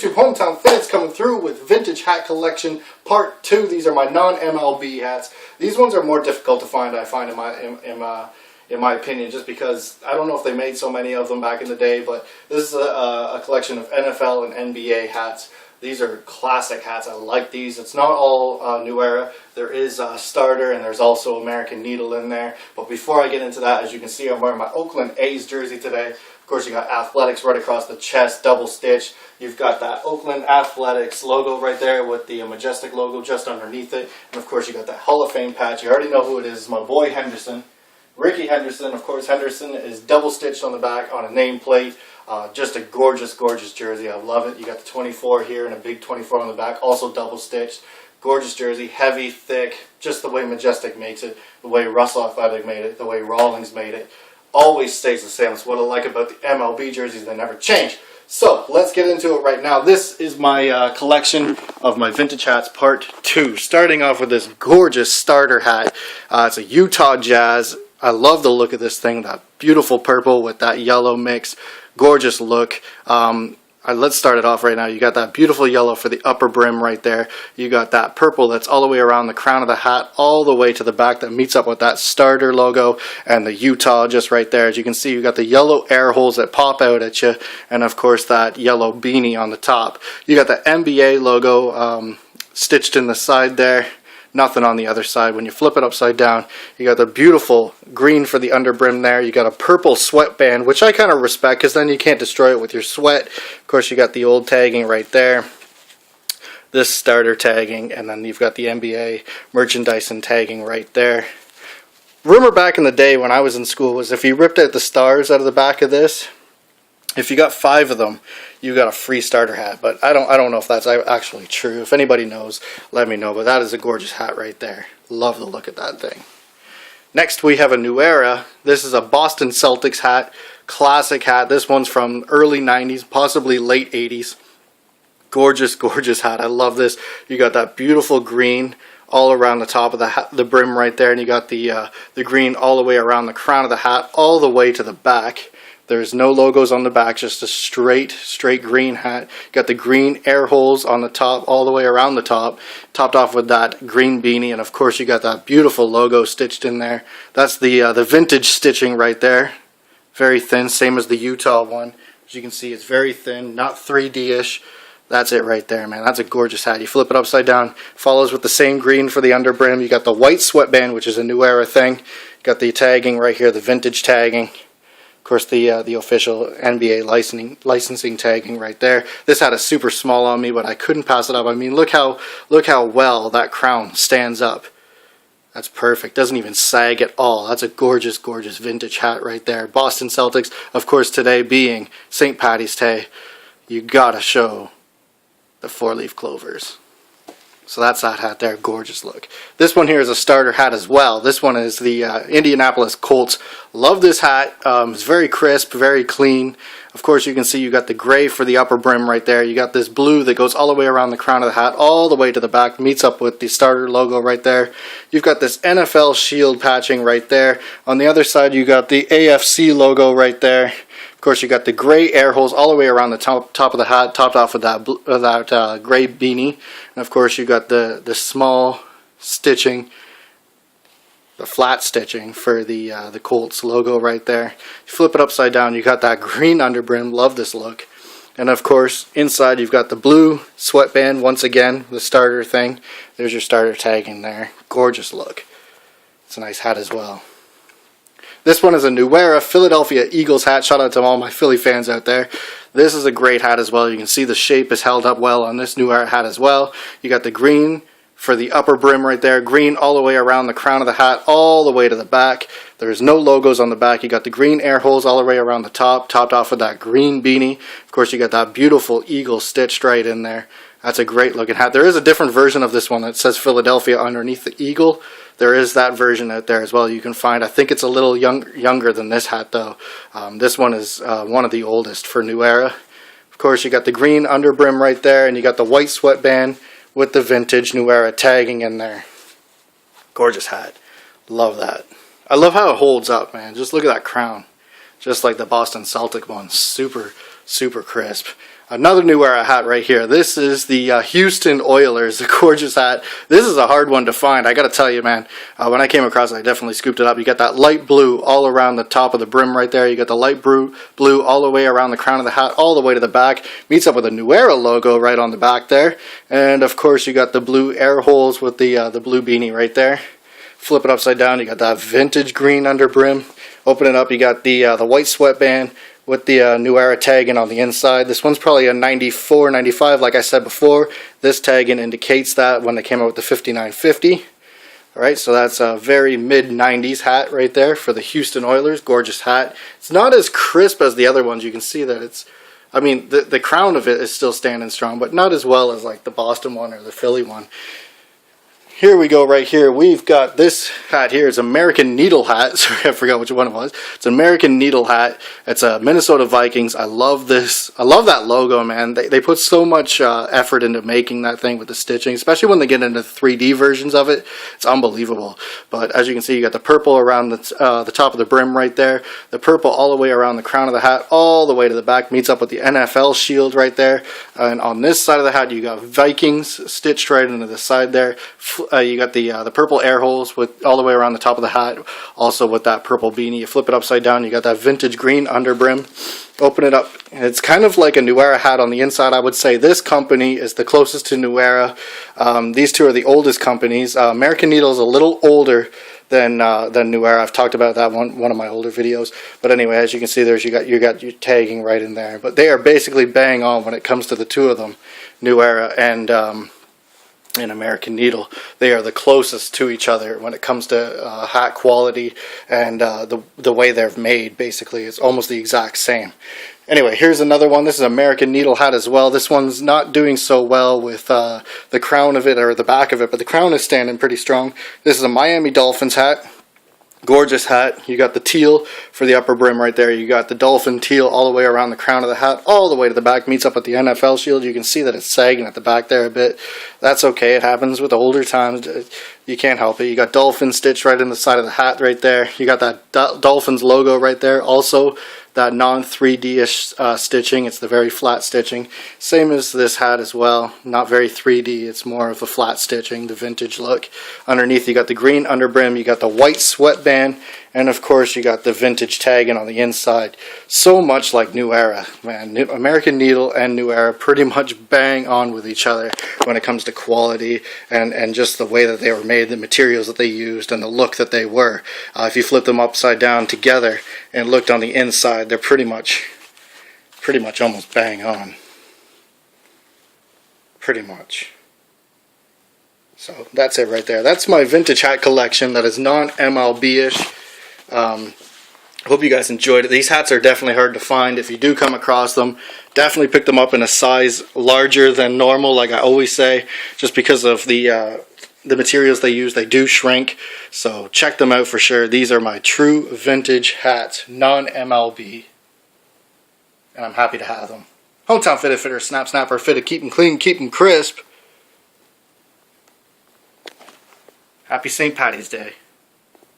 HomeTownFitteds coming through with Vintage Hat Collection Part 2. These are my non-MLB hats. These ones are more difficult to find, I find, in my opinion, just because I don't know if they made so many of them back in the day, but this is a collection of NFL and NBA hats. These are classic hats. I like these. It's not all New Era. There is Starter and there's also American Needle in there. But before I get into that, as you can see, I'm wearing my Oakland A's jersey today. Of course, you got Athletics right across the chest, double stitch. You've got that Oakland Athletics logo right there with the Majestic logo just underneath it. And of course, you got that Hall of Fame patch. You already know who it is. It's my boy Henderson. Ricky Henderson. Of course, Henderson is double stitched on the back on a nameplate. Just a gorgeous, gorgeous jersey. I love it. You got the 24 here and a big 24 on the back, also double stitched. Gorgeous jersey, heavy, thick, just the way Majestic makes it, the way Russell Athletic made it, the way Rawlings made it. Always stays the same. That's what I like about the MLB jerseys. They never change. So, let's get into it right now. This is my collection of my vintage hats, part 2. Starting off with this gorgeous starter hat. It's a Utah Jazz. I love the look of this thing, that beautiful purple with that yellow mix. Gorgeous look. Let's start it off right now. You got that beautiful yellow for the upper brim right there. You got that purple that's all the way around the crown of the hat, all the way to the back, that meets up with that starter logo and the Utah just right there. As you can see, you got the yellow air holes that pop out at you, and of course that yellow beanie on the top. You got the NBA logo stitched in the side there. Nothing on the other side. When you flip it upside down, you got the beautiful green for the underbrim there. You got a purple sweatband, which I kind of respect because then you can't destroy it with your sweat. Of course, you got the old tagging right there. This starter tagging, and then you've got the NBA merchandising tagging right there. Rumor back in the day when I was in school was if you ripped out the stars out of the back of this, if you got 5 of them, you got a free starter hat. But I don't know if that's actually true. If anybody knows, let me know. But that is a gorgeous hat right there. Love the look of that thing. Next, we have a New Era. This is a Boston Celtics hat. Classic hat. This one's from early 90s, possibly late 80s. Gorgeous, gorgeous hat. I love this. You got that beautiful green all around the top of the brim right there. And you got the green all the way around the crown of the hat, all the way to the back. There's no logos on the back, just a straight green hat. Got the green air holes on the top, all the way around the top, topped off with that green beanie, and of course you got that beautiful logo stitched in there. That's the vintage stitching right there. Very thin, same as the Utah one. As you can see, it's very thin, not 3D-ish. That's it right there, man. That's a gorgeous hat. You flip it upside down, follows with the same green for the underbrim. You got the white sweatband, which is a New Era thing. Got the tagging right here, the vintage tagging. Of course, the official NBA licensing tagging right there. This hat is super small on me, but I couldn't pass it up. I mean, look how well that crown stands up. That's perfect. Doesn't even sag at all. That's a gorgeous, gorgeous vintage hat right there. Boston Celtics, of course, today being St. Paddy's Day, you gotta show the 4-leaf clovers. So that's that hat there, gorgeous look. This one here is a starter hat as well. This one is the Indianapolis Colts. Love this hat. It's very crisp, very clean. Of course, you can see you got the gray for the upper brim right there. You got this blue that goes all the way around the crown of the hat, all the way to the back, meets up with the starter logo right there. You've got this NFL shield patching right there. On the other side, you got the AFC logo right there. Of course, you got the gray air holes all the way around the top of the hat, topped off with that gray beanie. And of course, you got the small stitching, the flat stitching for the Colts logo right there. You flip it upside down, you got that green underbrim. Love this look. And of course, inside you've got the blue sweatband, once again, the starter thing. There's your starter tag in there. Gorgeous look. It's a nice hat as well. This one is a New Era Philadelphia Eagles hat. Shout out to all my Philly fans out there. This is a great hat as well. You can see the shape is held up well on this New Era hat as well. You got the green for the upper brim right there. Green all the way around the crown of the hat, all the way to the back. There's no logos on the back. You got the green air holes all the way around the top, topped off with that green beanie. Of course, you got that beautiful eagle stitched right in there. That's a great looking hat. There is a different version of this one that says Philadelphia underneath the eagle. There is that version out there as well you can find. I think it's a little younger than this hat though. This one is one of the oldest for New Era. Of course, you got the green underbrim right there, and you got the white sweatband with the vintage New Era tagging in there. Gorgeous hat. Love that. I love how it holds up, man. Just look at that crown. Just like the Boston Celtic one. Super, super crisp. Another New Era hat right here. This is the Houston Oilers, the gorgeous hat. This is a hard one to find. I got to tell you, man, when I came across it, I definitely scooped it up. You got that light blue all around the top of the brim right there. You got the light blue all the way around the crown of the hat, all the way to the back. Meets up with a New Era logo right on the back there. And, of course, you got the blue air holes with the blue beanie right there. Flip it upside down. You got that vintage green under brim. Open it up. You got the white sweatband with the New Era tagging on the inside. This one's probably a 94, 95, like I said before. This tagging indicates that when they came out with the 5950. Alright, so that's a very mid-90s hat right there for the Houston Oilers. Gorgeous hat. It's not as crisp as the other ones. You can see that it's, I mean, the crown of it is still standing strong, but not as well as like the Boston one or the Philly one. Here we go right here. We've got this hat here. It's American Needle hat. Sorry, I forgot which one it was. It's an American Needle hat. It's a Minnesota Vikings. I love this. I love that logo, man. They put so much effort into making that thing with the stitching, especially when they get into 3D versions of it. It's unbelievable. But as you can see, you got the purple around the top of the brim right there. The purple all the way around the crown of the hat, all the way to the back. Meets up with the NFL shield right there. And on this side of the hat, you got Vikings stitched right into the side there. You got the purple air holes with all the way around the top of the hat, also with that purple beanie. You flip it upside down, you got that vintage green under brim. Open it up, and it's kind of like a New Era hat on the inside. I would say this company is the closest to New Era. These two are the oldest companies. American Needle is a little older than New Era. I've talked about that one of my older videos. But anyway, as you can see, you got your tagging right in there. But they are basically bang on when it comes to the two of them, New Era and American Needle. They are the closest to each other when it comes to hat quality and the way they're made. Basically, it's almost the exact same. Anyway, here's another one. This is American Needle hat as well. This one's not doing so well with the crown of it or the back of it, but the crown is standing pretty strong. This is a Miami Dolphins hat. Gorgeous hat. You got the teal for the upper brim right there. You got the dolphin teal all the way around the crown of the hat, all the way to the back. Meets up with the NFL shield. You can see that it's sagging at the back there a bit. That's okay. It happens with older times. You can't help it. You got dolphin stitched right in the side of the hat right there. You got that Dolphins logo right there. Also, that non-3D-ish stitching. It's the very flat stitching. Same as this hat as well. Not very 3D. It's more of a flat stitching, the vintage look. Underneath, you got the green underbrim. You got the white sweatband. And, of course, you got the vintage tagging on the inside. So much like New Era, man. American Needle and New Era pretty much bang on with each other when it comes to quality and just the way that they were made, the materials that they used, and the look that they were. If you flip them upside down together and looked on the inside, they're pretty much almost bang on. Pretty much. So that's it right there. That's my vintage hat collection that is non-MLB-ish. Hope you guys enjoyed it. These hats are definitely hard to find. If you do come across them, definitely pick them up in a size larger than normal, like I always say, just because of the materials they use. They do shrink, so check them out for sure. These are my true vintage hats, non-MLB, and I'm happy to have them. Hometown Fitted, Fitter, Snap, Snapper, Fitted, keep them clean, keep them crisp. Happy St. Patty's Day.